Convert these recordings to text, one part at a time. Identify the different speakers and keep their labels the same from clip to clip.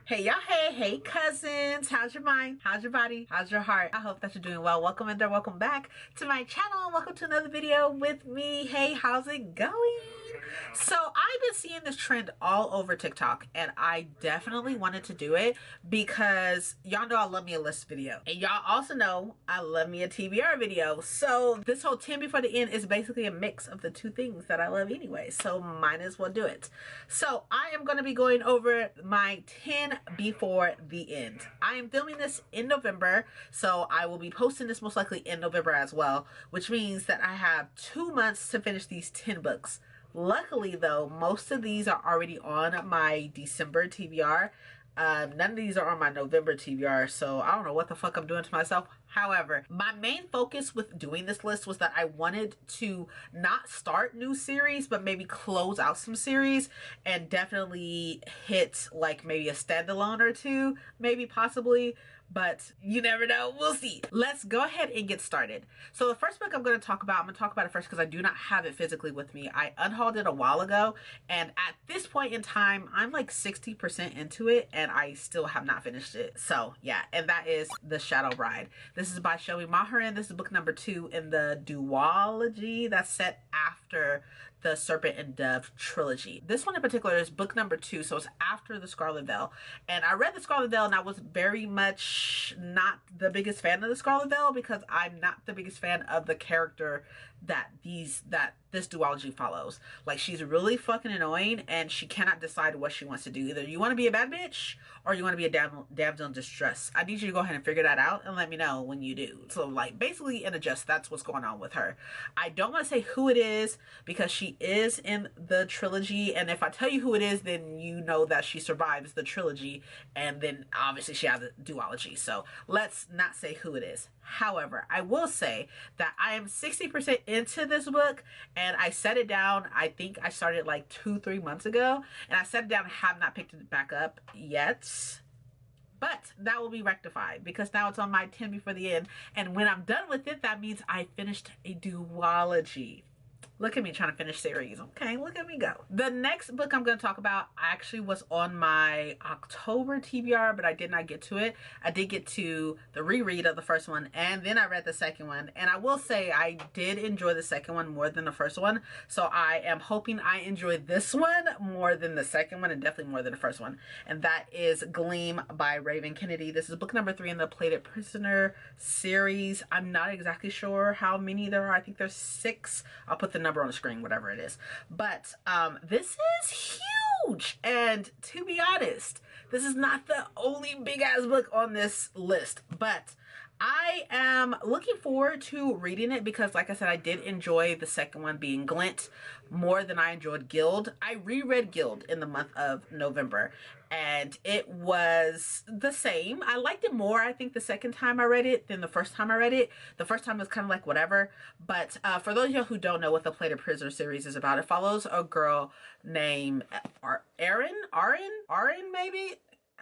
Speaker 1: Hey y'all, hey cousins, how's your mind, how's your body, how's your heart? I hope that you're doing well. Welcome in there, welcome back to my channel, and welcome to another video with me. Hey, how's it going? So I've been seeing this trend all over TikTok, and I definitely wanted to do it because y'all know I love me a list video, and y'all also know I love me a TBR video. So this whole 10 before the end is basically a mix of the two things that I love anyway, so might as well do it. So I am going to be going over my 10 before the end. I am filming this in November, so I will be posting this most likely in November as well, which means that I have 2 months to finish these 10 books. Luckily though, most of these are already on my December TBR. None of these are on my November TBR, so I don't know what the fuck I'm doing to myself. However, my main focus with doing this list was that I wanted to not start new series, but maybe close out some series and definitely hit like maybe a standalone or two, maybe possibly, but you never know. We'll see. Let's go ahead and get started. So the first book I'm going to talk about it first because I do not have it physically with me. I unhauled it a while ago, and at this point in time, I'm like 60% into it, and I still have not finished it. So yeah, and that is The Shadow Bride. This is by Shelby Mahurin. This is book number 2 in the duology that's set after the Serpent and Dove trilogy. This one in particular is book number 2, so it's after the Scarlet Veil. And I read the Scarlet Veil, and I was very much not the biggest fan of the Scarlet Veil because I'm not the biggest fan of the character that this duology follows. Like, she's really fucking annoying, and she cannot decide what she wants to do. Either you want to be a bad bitch or you want to be a damsel in distress. I need you to go ahead and figure that out and let me know when you do. So like, basically in a just, that's what's going on with her. I don't want to say who it is because she is in the trilogy, and if I tell you who it is, then you know that she survives the trilogy, and then obviously she has a duology, so let's not say who it is. However, I will say that I am 60% into this book, and I set it down. I think I started like 2-3 months ago, and I set it down and have not picked it back up yet. But that will be rectified because now it's on my 10 before the end, and when I'm done with it, that means I finished a duology. Look at me trying to finish series. Okay, look at me go. The next book I'm going to talk about actually was on my October TBR, but I did not get to it. I did get to the reread of the first one, and then I read the second one. And I will say I did enjoy the second one more than the first one. So I am hoping I enjoy this one more than the second one, and definitely more than the first one. And that is Gleam by Regan Kennedy. This is book number 3 in the Plated Prisoner series. I'm not exactly sure how many there are. I think there's 6. I'll put the number on the screen, whatever it is, but this is huge, and to be honest, this is not the only big ass book on this list, but I am looking forward to reading it because, like I said, I did enjoy the second one, being Glint, more than I enjoyed Guild. I reread Guild in the month of November, and it was the same. I liked it more, I think, the second time I read it than the first time I read it. The first time was kind of like whatever, but for those of you who don't know what the Plated Prisoner series is about, it follows a girl named Arin, maybe?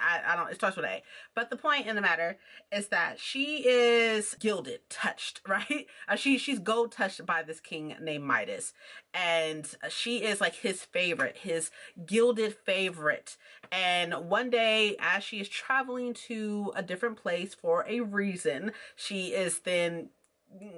Speaker 1: I don't, it starts with A. But the point in the matter is that she is gilded, touched, right? She's gold touched by this king named Midas. And she is like his favorite, his gilded favorite. And one day, as she is traveling to a different place for a reason, she is then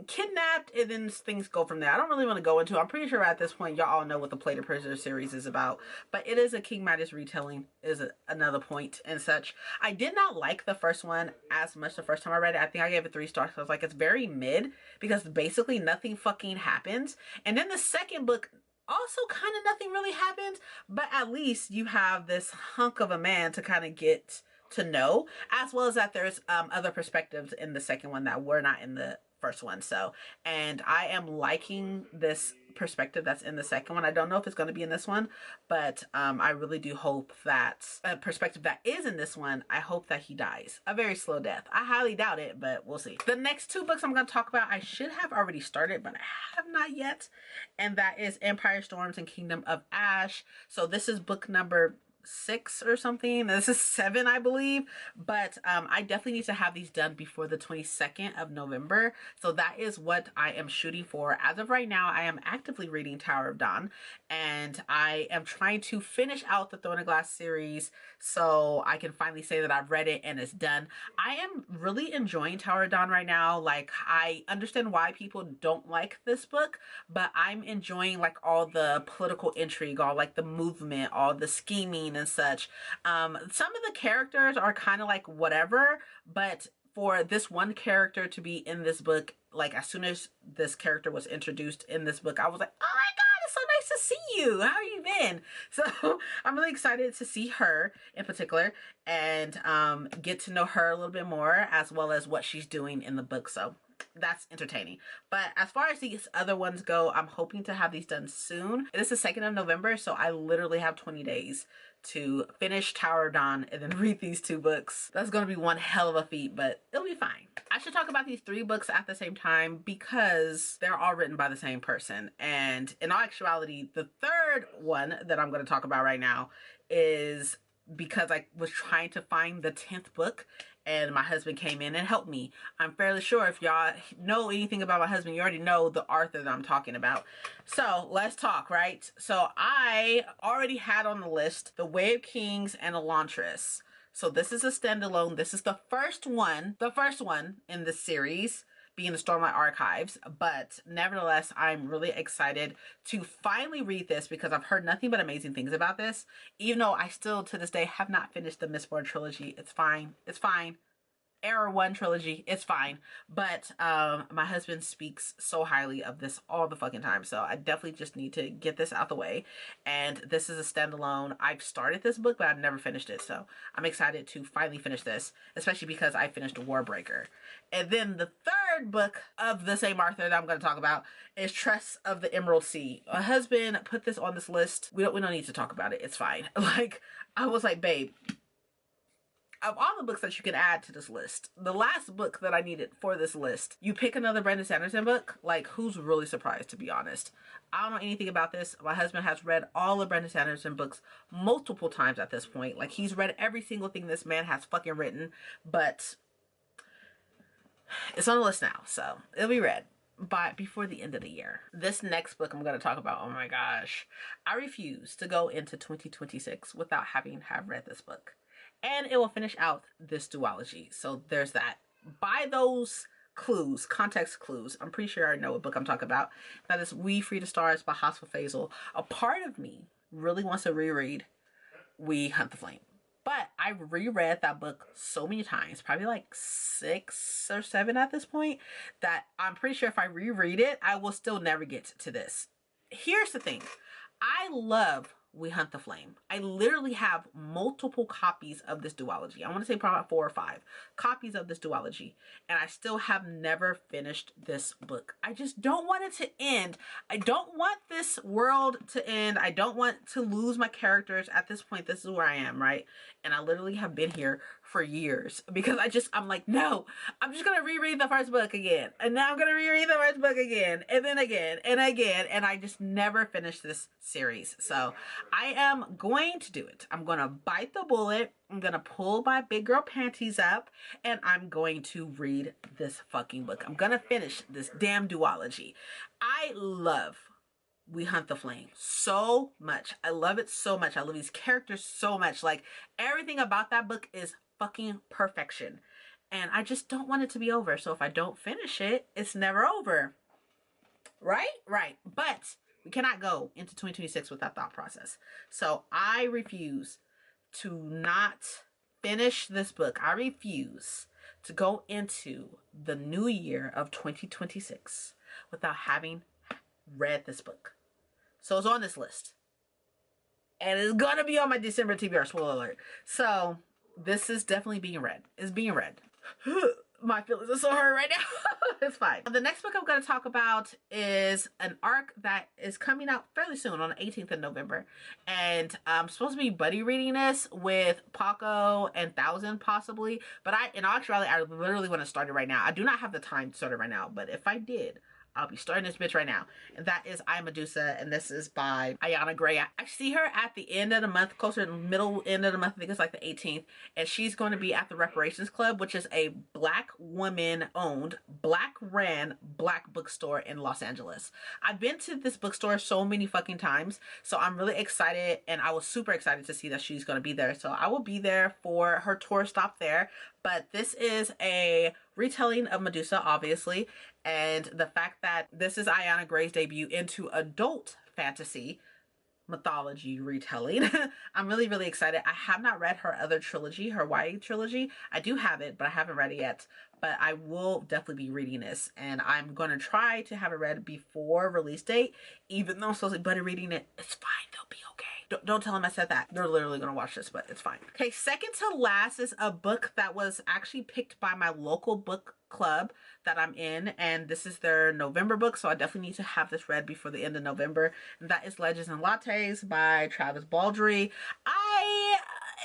Speaker 1: kidnapped, and then things go from there. I don't really want to go into it. I'm pretty sure at this point y'all all know what the Plated Prisoner series is about, but it is a King Midas retelling, is another point and such. I did not like the first one as much the first time I read it. I think I gave it 3 stars. I was like, it's very mid because basically nothing fucking happens. And then the second book, also kind of nothing really happens, but at least you have this hunk of a man to kind of get to know, as well as that there's other perspectives in the second one that were not in the first one. So, and I am liking this perspective that's in the second one. I don't know if it's going to be in this one, but I really do hope that a perspective that is in this one, I hope that he dies a very slow death. I highly doubt it, but we'll see. The next 2 books I'm going to talk about, I should have already started, but I have not yet, and that is Empire Storms and Kingdom of Ash. So this is book number 6 or something. This is 7, I believe. But I definitely need to have these done before the 22nd of November. So that is what I am shooting for. As of right now, I am actively reading Tower of Dawn, and I am trying to finish out the Throne of Glass series so I can finally say that I've read it and it's done. I am really enjoying Tower of Dawn right now. Like, I understand why people don't like this book, but I'm enjoying like all the political intrigue, all like the movement, all the scheming and such. Some of the characters are kind of like whatever, but for this one character to be in this book, like as soon as this character was introduced in this book, I was like, oh my God, it's so nice to see you. How you been? So I'm really excited to see her in particular and get to know her a little bit more, as well as what she's doing in the book. So that's entertaining. But as far as these other ones go, I'm hoping to have these done soon. It is the 2nd of November, so I literally have 20 days to finish Tower of Dawn and then read these 2 books. That's going to be one hell of a feat, but it'll be fine. I should talk about these 3 books at the same time because they're all written by the same person. And in all actuality, the 3rd one that I'm going to talk about right now is because I was trying to find the 10th book and my husband came in and helped me. I'm fairly sure if y'all know anything about my husband, you already know the Arthur that I'm talking about. So let's talk, right? So I already had on the list The Way of Kings and Elantris. So this is a standalone. This is the first one in the series, being the Stormlight Archives, but nevertheless, I'm really excited to finally read this because I've heard nothing but amazing things about this, even though I still, to this day, have not finished the Mistborn trilogy. It's fine. It's fine. Era 1 trilogy, it's fine. But my husband speaks so highly of this all the fucking time, so I definitely just need to get this out the way. And this is a standalone. I've started this book, but I've never finished it, so I'm excited to finally finish this, especially because I finished Warbreaker. And then the 3rd book of the same Arthur that I'm going to talk about is Tress of the Emerald Sea. My husband put this on this list. We don't need to talk about it. It's fine. Like, I was like, babe, of all the books that you can add to this list, the last book that I needed for this list, you pick another Brandon Sanderson book? Like, who's really surprised, to be honest? I don't know anything about this. My husband has read all of Brandon Sanderson books multiple times at this point. Like, he's read every single thing this man has fucking written, but it's on the list now, so it'll be read before the end of the year. This next book I'm going to talk about, oh my gosh, I refuse to go into 2026 without having read this book. And it will finish out this duology. So there's that. By those clues, context clues, I'm pretty sure I know what book I'm talking about. That is We Free the Stars by Hafsah Faizal. A part of me really wants to reread We Hunt the Flame. But I reread that book so many times, probably like 6 or 7 at this point, that I'm pretty sure if I reread it, I will still never get to this. Here's the thing. I love We Hunt the Flame. I literally have multiple copies of this duology. I want to say probably 4 or 5 copies of this duology. And I still have never finished this book. I just don't want it to end. I don't want this world to end. I don't want to lose my characters. At this point, this is where I am, right? And I literally have been here for years because I'm like, no, I'm just going to reread the first book again. And now I'm going to reread the first book again. And then again and again. And I just never finished this series. So I am going to do it. I'm going to bite the bullet. I'm going to pull my big girl panties up and I'm going to read this fucking book. I'm going to finish this damn duology. I love We Hunt the Flame so much. I love it so much. I love these characters so much. Like, everything about that book is fucking perfection. And I just don't want it to be over. So if I don't finish it, it's never over. Right? Right. But we cannot go into 2026 with that thought process. So I refuse to not finish this book. I refuse to go into the new year of 2026 without having read this book. So it's on this list. And it's going to be on my December TBR, spoiler alert. So this is definitely being read. It's being read. My feelings are so hurt right now. It's fine. The next book I'm going to talk about is an arc that is coming out fairly soon on the 18th of November. And I'm supposed to be buddy reading this with Paco and Thousand possibly. But in actuality, I literally want to start it right now. I do not have the time to start it right now. But if I did, I'll be starting this bitch right now. And that is I Am Medusa, and this is by Ayana Gray. I see her at the end of the month, closer to the middle end of the month. I think it's like the 18th. And she's going to be at the Reparations Club, which is a Black woman-owned, Black-ran Black bookstore in Los Angeles. I've been to this bookstore so many fucking times, so I'm really excited, and I was super excited to see that she's going to be there. So I will be there for her tour stop there. But this is a retelling of Medusa, obviously, and the fact that this is Ayana Gray's debut into adult fantasy mythology retelling. I'm really, really excited. I have not read her other trilogy, her YA trilogy. I do have it, but I haven't read it yet. But I will definitely be reading this, and I'm going to try to have it read before release date. Even though I'm supposed to be reading it, it's fine. They'll be okay. Don't tell them I said that. They're literally going to watch this, but it's fine. Okay, second to last is a book that was actually picked by my local book club that I'm in, and this is their November book, so I definitely need to have this read before the end of November, and that is Legends and Lattes by Baldree. I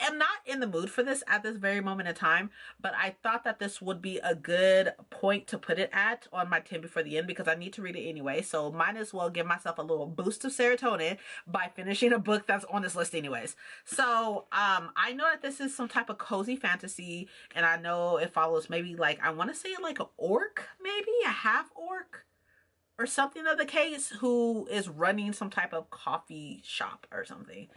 Speaker 1: am not in the mood for this at this very moment in time, but I thought that this would be a good point to put it at on my 10 before the end, because I need to read it anyway, so might as well give myself a little boost of serotonin by finishing a book that's on this list anyways. So I know that this is some type of cozy fantasy, and I know it follows maybe like, I want to say like an orc, maybe a half orc or something of the case, who is running some type of coffee shop or something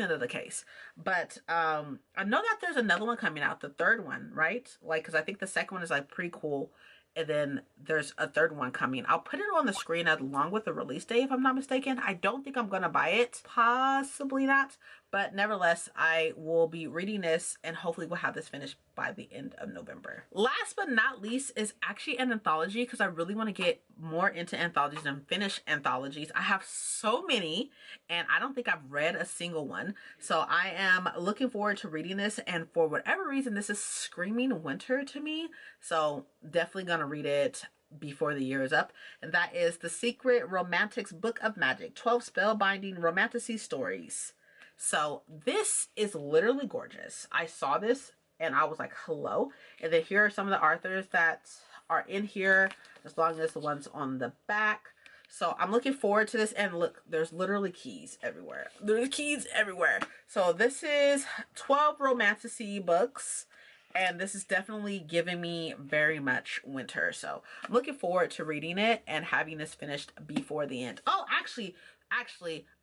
Speaker 1: of the case. But I know that there's another one coming out, the third one, right? Like, because I think the second one is like prequel, and then there's a third one coming. I'll put it on the screen along with the release date if I'm not mistaken. I don't think I'm gonna buy it, possibly not, but nevertheless I will be reading this, and hopefully we'll have this finished by the end of November. Last but not least is actually an anthology, because I really want to get more into anthologies and finish anthologies. I have so many, and I don't think I've read a single one, so I am looking forward to reading this. And for whatever reason, this is screaming winter to me, so definitely gonna read it before the year is up. And that is The Secret Romantics Book of Magic, 12 spellbinding romantasy stories. So this is literally gorgeous. I saw this and I was like, hello. And then here are some of the authors that are in here, as long as the ones on the back. So I'm looking forward to this. And look, there's literally keys everywhere. There's keys everywhere. So this is 12 romantasy books, and this is definitely giving me very much winter. So I'm looking forward to reading it and having this finished before the end. Oh, actually,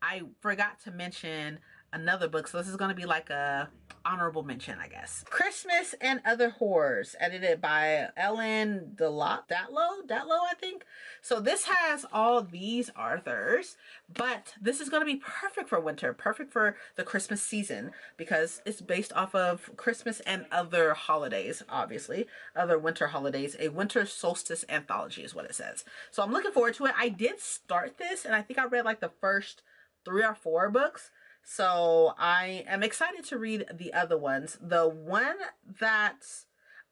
Speaker 1: I forgot to mention another book, so this is going to be like a honorable mention, I guess. Christmas and Other Horrors, edited by Ellen Datlow, I think. So this has all these authors, but this is going to be perfect for winter, perfect for the Christmas season, because it's based off of Christmas and other holidays, obviously, other winter holidays. A winter solstice anthology is what it says. So I'm looking forward to it. I did start this, and I think I read like the first 3 or 4 books. So I am excited to read the other ones. The one that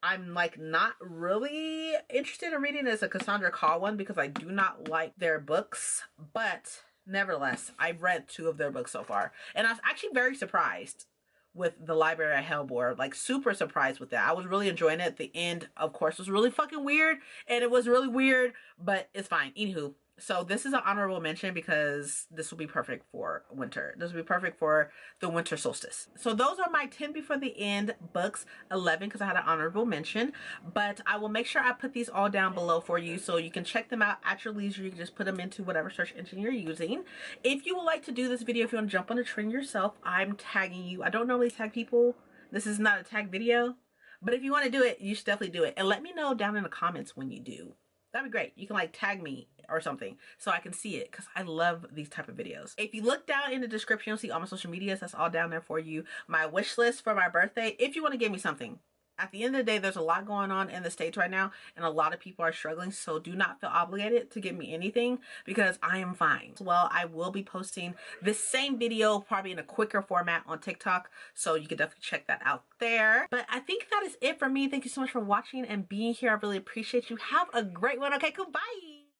Speaker 1: I'm like not really interested in reading is a Cassandra Clare one, because I do not like their books. But nevertheless, I've read 2 of their books so far. And I was actually very surprised with The Library at Hellbore, like super surprised with that. I was really enjoying it. The end, of course, was really fucking weird, and it was really weird, but it's fine. Anywho, so this is an honorable mention because this will be perfect for winter. This will be perfect for the winter solstice. So those are my 10 before the end books, 11 because I had an honorable mention, but I will make sure I put these all down below for you so you can check them out at your leisure. You can just put them into whatever search engine you're using. If you would like to do this video, if you want to jump on a trend yourself, I'm tagging you. I don't normally tag people. This is not a tag video, but if you want to do it, you should definitely do it. And let me know down in the comments when you do. That'd be great. You can like tag me or something so I can see it, because I love these type of videos. If you look down in the description, you'll see all my social medias. That's all down there for you. My wish list for my birthday, if you want to give me something. At the end of the day, there's a lot going on in the States right now, and a lot of people are struggling, so do not feel obligated to give me anything, because I am fine. Well, I will be posting this same video probably in a quicker format on TikTok, so you can definitely check that out there. But I think that is it for me. Thank you so much for watching and being here. I really appreciate you. Have a great one. Okay, goodbye.